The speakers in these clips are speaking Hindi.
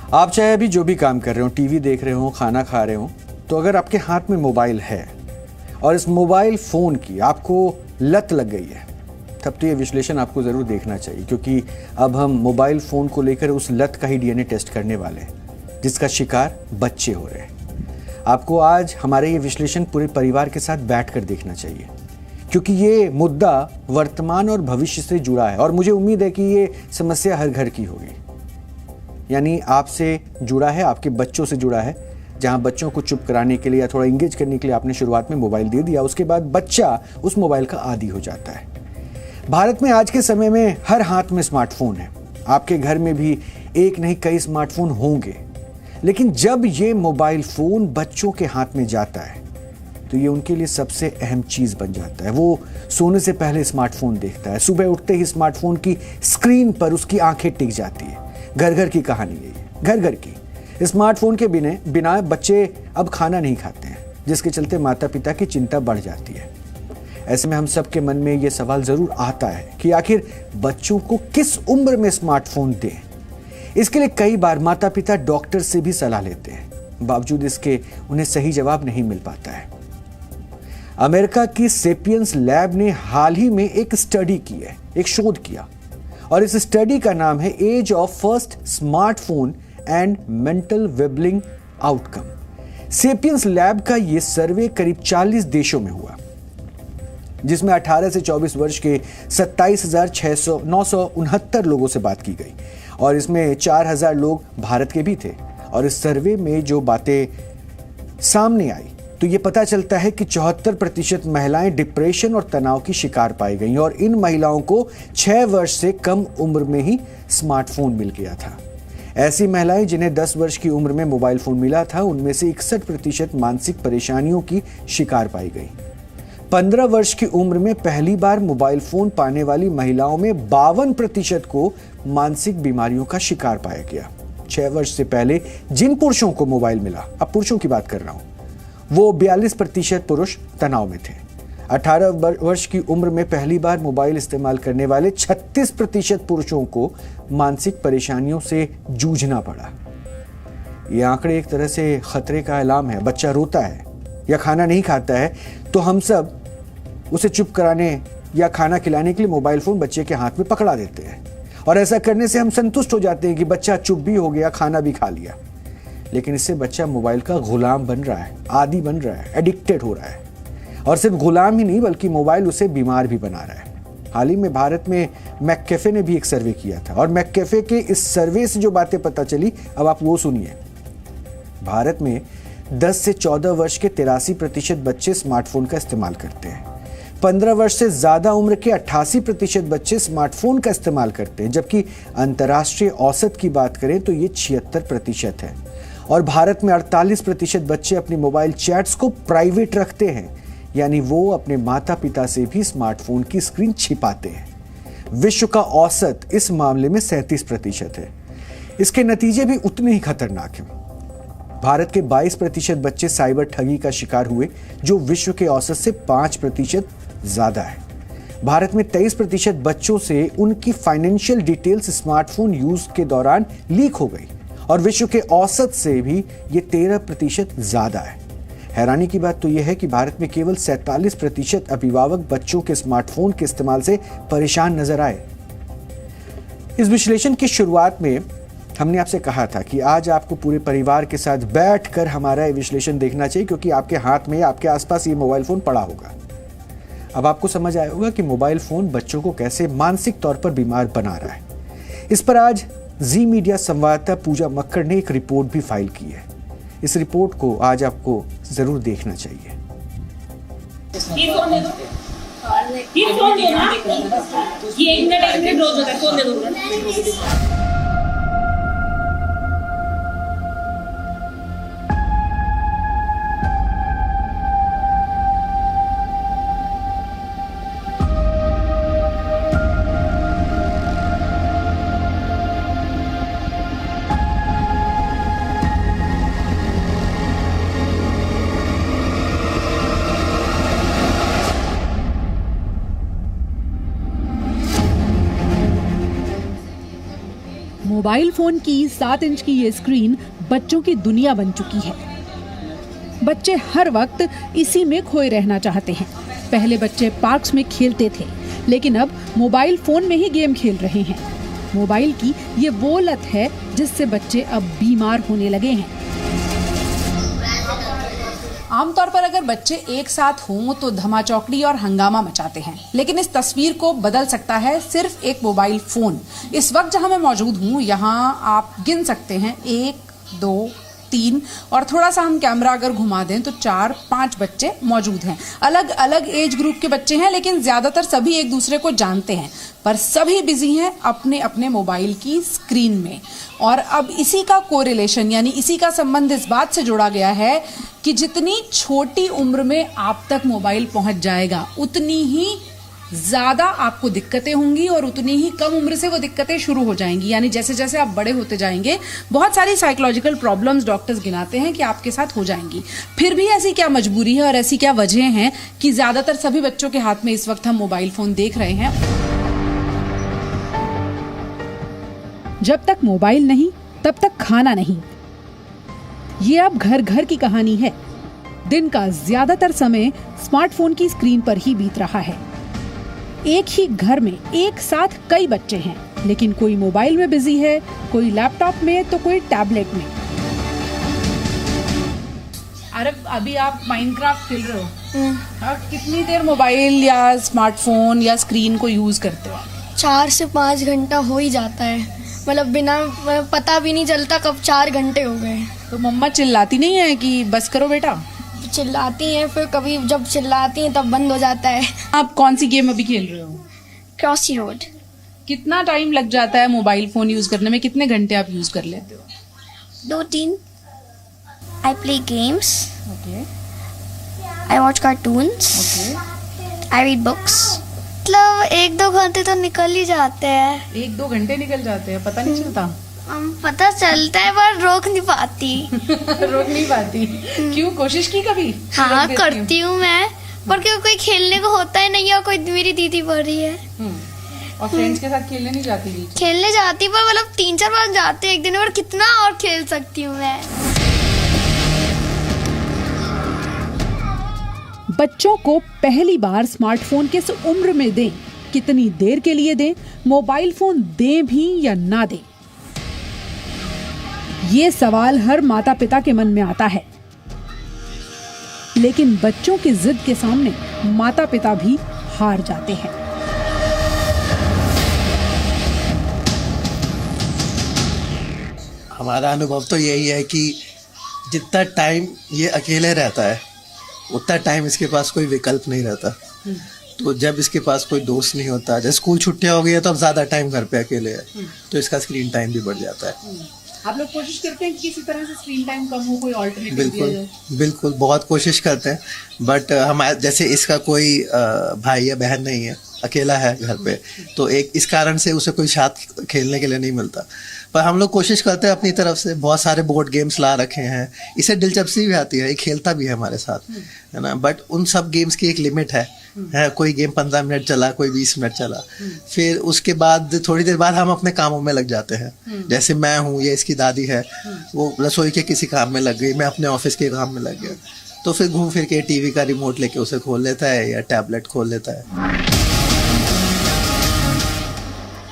आप चाहे अभी जो भी काम कर रहे हो, टीवी देख रहे हो, खाना खा रहे हो, तो अगर आपके हाथ में मोबाइल है और इस मोबाइल फ़ोन की आपको लत लग गई है, तब तो ये विश्लेषण आपको ज़रूर देखना चाहिए, क्योंकि अब हम मोबाइल फ़ोन को लेकर उस लत का ही डीएनए टेस्ट करने वाले हैं, जिसका शिकार बच्चे हो रहे हैं। आपको आज हमारे ये विश्लेषण पूरे परिवार के साथ बैठकर देखना चाहिए, क्योंकि ये मुद्दा वर्तमान और भविष्य से जुड़ा है और मुझे उम्मीद है कि ये समस्या हर घर की होगी। यानी आपसे जुड़ा है, आपके बच्चों से जुड़ा है, जहां बच्चों को चुप कराने के लिए या थोड़ा इंगेज करने के लिए आपने शुरुआत में मोबाइल दे दिया, उसके बाद बच्चा उस मोबाइल का आदी हो जाता है। भारत में आज के समय में हर हाथ में स्मार्टफोन है। आपके घर में भी एक नहीं कई स्मार्टफोन होंगे, लेकिन जब ये मोबाइल फोन बच्चों के हाथ में जाता है तो ये उनके लिए सबसे अहम चीज बन जाता है। वो सोने से पहले स्मार्टफोन देखता है, सुबह उठते ही स्मार्टफोन की स्क्रीन पर उसकी आंखें टिक जाती है। घर घर की कहानी है ये, घर घर की। स्मार्टफोन के बिना बच्चे अब खाना नहीं खाते हैं, जिसके चलते माता पिता की चिंता बढ़ जाती है। ऐसे में हम सब के मन में ये सवाल जरूर आता है कि आखिर बच्चों को किस उम्र में स्मार्टफोन दें। इसके लिए कई बार माता पिता डॉक्टर से भी सलाह लेते हैं, बावजूद इसके उन्हें सही जवाब नहीं मिल पाता है। अमेरिका की सेपियंस लैब ने हाल ही में एक स्टडी की है, एक शोध किया, और इस स्टडी का नाम है age of first smartphone and mental wellbeing outcome. Sapiens lab का यह सर्वे करीब 40 देशों में हुआ, जिसमें 18 से 24 वर्ष के 27,969 लोगों से बात की गई, और इसमें 4,000 लोग भारत के भी थे। और इस सर्वे में जो बातें सामने आई तो ये पता चलता है कि 74% महिलाएं डिप्रेशन और तनाव की शिकार पाई गई, और इन महिलाओं को 6 वर्ष से कम उम्र में ही स्मार्टफोन मिल गया था। ऐसी महिलाएं जिन्हें 10 वर्ष की उम्र में मोबाइल फोन मिला था, उनमें से 61% मानसिक परेशानियों की शिकार पाई गई। 15 वर्ष की उम्र में पहली बार मोबाइल फोन पाने वाली महिलाओं में 52% को मानसिक बीमारियों का शिकार पाया गया। 6 वर्ष से पहले जिन पुरुषों को मोबाइल मिला, अब पुरुषों की बात कर रहा हूं, वो 42% पुरुष तनाव में थे। 18 वर्ष की उम्र में पहली बार मोबाइल इस्तेमाल करने वाले 36% पुरुषों को मानसिक परेशानियों से जूझना पड़ा। ये आंकड़े एक तरह से खतरे का अलार्म है। बच्चा रोता है या खाना नहीं खाता है तो हम सब उसे चुप कराने या खाना खिलाने के लिए मोबाइल फोन बच्चे के हाथ में पकड़ा देते हैं, और ऐसा करने से हम संतुष्ट हो जाते हैं कि बच्चा चुप भी हो गया, खाना भी खा लिया। लेकिन इससे बच्चा मोबाइल का गुलाम बन रहा है, आदी बन रहा है, एडिक्टेड हो रहा है, और सिर्फ गुलाम ही नहीं बल्कि मोबाइल उसे बीमार भी बना रहा है। हाल ही में भारत में मैककेफे ने भी एक सर्वे किया था, और मैककेफे के इस सर्वे से जो बातें पता चली, अब आप वो सुनिए। भारत में 10 से 14 वर्ष के 83% बच्चे स्मार्टफोन का इस्तेमाल करते हैं। 15 वर्ष से ज्यादा उम्र के 88% बच्चे स्मार्टफोन का इस्तेमाल करते हैं, जबकि अंतर्राष्ट्रीय औसत की बात करें तो ये 76% है। और भारत में 48% बच्चे अपनी मोबाइल चैट्स को प्राइवेट रखते हैं, यानी वो अपने माता पिता से भी स्मार्टफोन की स्क्रीन छिपाते हैं। विश्व का औसत इस मामले में 37% है। इसके नतीजे भी उतने ही खतरनाक हैं। भारत के 22% बच्चे साइबर ठगी का शिकार हुए, जो विश्व के औसत से 5% ज्यादा है। भारत में 23% बच्चों से उनकी फाइनेंशियल डिटेल्स स्मार्टफोन यूज के दौरान लीक हो गई, और विश्व के औसत से भी ये 13% ज्यादा है। हैरानी की बात तो यह है कि भारत में केवल 47% अभिभावक बच्चों के स्मार्टफोन के इस्तेमाल से परेशान नजर आए। इस विश्लेषण की शुरुआत में हमने आपसे कहा था कि आज आपको पूरे परिवार के साथ बैठकर हमारा ये विश्लेषण देखना चाहिए, क्योंकि आपके हाथ में, आपके आसपास ये मोबाइल फोन पड़ा होगा। अब आपको समझ आया होगा कि मोबाइल फोन बच्चों को कैसे मानसिक तौर पर बीमार बना रहा है। इस पर आज जी मीडिया संवाददाता पूजा मक्कड़ ने एक रिपोर्ट भी फाइल की है। इस रिपोर्ट को आज आपको जरूर देखना चाहिए। ये 1 मिनट रोज होता है, फोन दे दूंगा। मोबाइल फोन की 7 इंच की ये स्क्रीन बच्चों की दुनिया बन चुकी है। बच्चे हर वक्त इसी में खोए रहना चाहते हैं। पहले बच्चे पार्क्स में खेलते थे, लेकिन अब मोबाइल फोन में ही गेम खेल रहे हैं। मोबाइल की ये वो लत है जिससे बच्चे अब बीमार होने लगे हैं। आमतौर पर अगर बच्चे एक साथ हों तो धमाचौकड़ी और हंगामा मचाते हैं, लेकिन इस तस्वीर को बदल सकता है सिर्फ एक मोबाइल फोन। इस वक्त जहां मैं मौजूद हूं, यहां आप गिन सकते हैं 1, 2, 3 और थोड़ा सा हम कैमरा अगर घुमा दें तो 4-5 बच्चे मौजूद हैं। अलग अलग एज ग्रुप के बच्चे हैं, लेकिन ज्यादातर सभी एक दूसरे को जानते हैं, पर सभी बिजी हैं अपने अपने मोबाइल की स्क्रीन में। और अब इसी का कोरिलेशन यानी इसी का संबंध इस बात से जोड़ा गया है कि जितनी छोटी उम्र में आप तक मोबाइल पहुंच जाएगा, उतनी ही ज्यादा आपको दिक्कतें होंगी और उतनी ही कम उम्र से वो दिक्कतें शुरू हो जाएंगी। यानी जैसे जैसे आप बड़े होते जाएंगे, बहुत सारी साइकोलॉजिकल प्रॉब्लम्स डॉक्टर्स गिनाते हैं कि आपके साथ हो जाएंगी। फिर भी ऐसी क्या मजबूरी है और ऐसी क्या वजह है कि ज्यादातर सभी बच्चों के हाथ में इस वक्त हम मोबाइल फोन देख रहे हैं। जब तक मोबाइल नहीं तब तक खाना नहीं, ये अब घर घर की कहानी है। दिन का ज्यादातर समय स्मार्टफोन की स्क्रीन पर ही बीत रहा है। एक ही घर में एक साथ कई बच्चे हैं, लेकिन कोई मोबाइल में बिजी है, कोई लैपटॉप में तो कोई टैबलेट में। अरे अभी आप माइनक्राफ्ट खेल रहे हो, कितनी देर मोबाइल या स्मार्टफोन या स्क्रीन को यूज करते हो? 4 से 5 घंटा हो ही जाता है। मतलब बिना पता भी नहीं चलता कब 4 घंटे हो गए। तो मम्मा चिल्लाती नहीं है कि बस करो बेटा? चिल्लाती हैं, फिर कभी जब चिल्लाती हैं तब बंद हो जाता है। आप कौन सी गेम अभी खेल रहे हो? क्रॉसी रोड। कितना टाइम लग जाता है मोबाइल फोन यूज करने में? कितने घंटे आप यूज कर लेते हो? 2-3। I play games. Okay. I watch cartoons. Okay. I read books. मतलब 1-2 घंटे तो निकल ही जाते हैं। 1-2 घंटे निकल जाते हैं, पता नहीं चलता? पता चलता है पर रोक नहीं पाती। रोक नहीं पाती? क्यों, कोशिश की कभी? हाँ करती हूँ मैं, पर क्यों कोई खेलने को होता ही नहीं है। कोई मेरी दीदी पढ़ रही है। और फ्रेंड्स के साथ खेलने नहीं जाती? खेलने जाती पर मतलब 3-4 बार जाते एक दिन में, और कितना और खेल सकती हूँ मैं। बच्चों को पहली बार स्मार्टफोन किस उम्र में दें, कितनी देर के लिए दें, मोबाइल फोन दें भी या ना दें, ये सवाल हर माता पिता के मन में आता है। लेकिन बच्चों की जिद के सामने माता पिता भी हार जाते हैं। हमारा अनुभव तो यही है कि जितना टाइम ये अकेले रहता है, उतना टाइम इसके पास कोई विकल्प नहीं रहता। तो जब इसके पास कोई दोस्त नहीं होता, जैसे स्कूल छुट्टियां हो गई है तो अब ज़्यादा टाइम घर पे अकेले है, तो इसका स्क्रीन टाइम भी बढ़ जाता है। आप लोग कोशिश करते हैं कि किसी तरह से स्क्रीन टाइम कम हो, कोई ऑल्टरनेटिव? बिल्कुल बहुत कोशिश करते हैं, बट हमारे जैसे इसका कोई भाई या बहन नहीं है, अकेला है घर पे, तो एक इस कारण से उसे कोई साथ खेलने के लिए नहीं मिलता। पर हम लोग कोशिश करते हैं अपनी तरफ से, बहुत सारे बोर्ड गेम्स ला रखे हैं, इसे दिलचस्पी भी आती है, ये खेलता भी है हमारे साथ, है ना। बट उन सब गेम्स की एक लिमिट है। कोई गेम 15 मिनट चला, कोई 20 मिनट चला, फिर उसके बाद थोड़ी देर बाद हम अपने कामों में लग जाते हैं। जैसे मैं हूँ, ये इसकी दादी है, वो रसोई के किसी काम में लग गई, मैं अपने ऑफिस के काम में लग गया, तो फिर घूम फिर के टीवी का रिमोट लेके उसे खोल लेता है या टैबलेट खोल लेता है।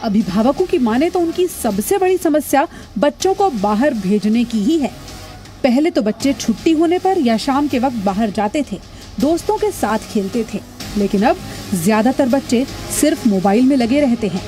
अभिभावकों की माने तो उनकी सबसे बड़ी समस्या बच्चों को बाहर भेजने की ही है। पहले तो बच्चे छुट्टी होने पर या शाम के वक्त बाहर जाते थे, दोस्तों के साथ खेलते थे, लेकिन अब ज्यादातर बच्चे सिर्फ मोबाइल में लगे रहते हैं।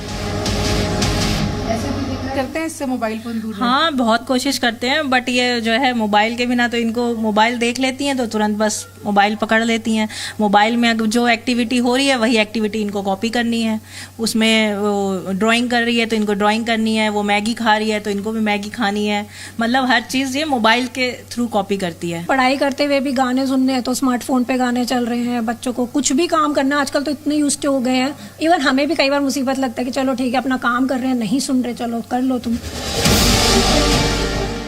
करते हैं इससे मोबाइल फोन दूर? हाँ, बहुत कोशिश करते हैं, बट ये जो है मोबाइल के बिना तो इनको मोबाइल देख लेती हैं तो तुरंत बस मोबाइल पकड़ लेती हैं। मोबाइल में जो एक्टिविटी हो रही है वही एक्टिविटी इनको कॉपी करनी है। उसमें वो ड्राइंग कर रही है तो इनको ड्राइंग करनी है, वो मैगी खा रही है तो इनको भी मैगी खानी है। मतलब हर चीज़ ये मोबाइल के थ्रू कॉपी करती है। पढ़ाई करते हुए भी गाने सुनने हैं तो स्मार्टफोन पे गाने चल रहे हैं। बच्चों को कुछ भी काम करना आजकल तो इतने यूज्ड हो गए हैं, इवन हमें भी कई बार मुसीबत लगता है कि चलो ठीक है अपना काम कर रहे हैं, नहीं सुन रहे, चलो कर लो तुम।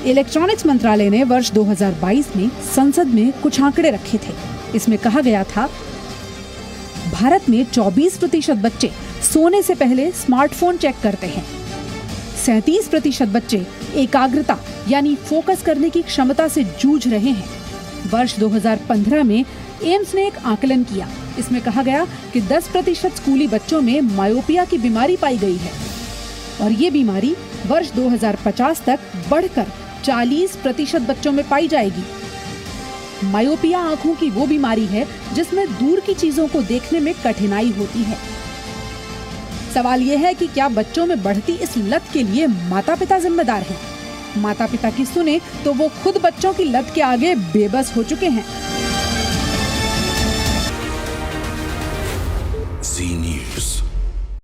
इलेक्ट्रॉनिक्स मंत्रालय ने वर्ष 2022 में संसद में कुछ आंकड़े रखे थे। इसमें कहा गया था भारत में 24% बच्चे सोने से पहले स्मार्टफोन चेक करते हैं। 37% बच्चे एकाग्रता यानी फोकस करने की क्षमता से जूझ रहे हैं। वर्ष 2015 में एम्स ने एक आकलन किया। इसमें कहा गया कि 10% स्कूली बच्चों में मायोपिया की बीमारी पाई गई है और ये बीमारी वर्ष 2050 तक बढ़कर 40% बच्चों में पाई जाएगी। मायोपिया आंखों की वो बीमारी है जिसमें दूर की चीजों को देखने में कठिनाई होती है। सवाल ये है कि क्या बच्चों में बढ़ती इस लत के लिए माता-पिता जिम्मेदार हैं? माता-पिता की सुने तो वो खुद बच्चों की लत के आगे बेबस हो चुके हैं।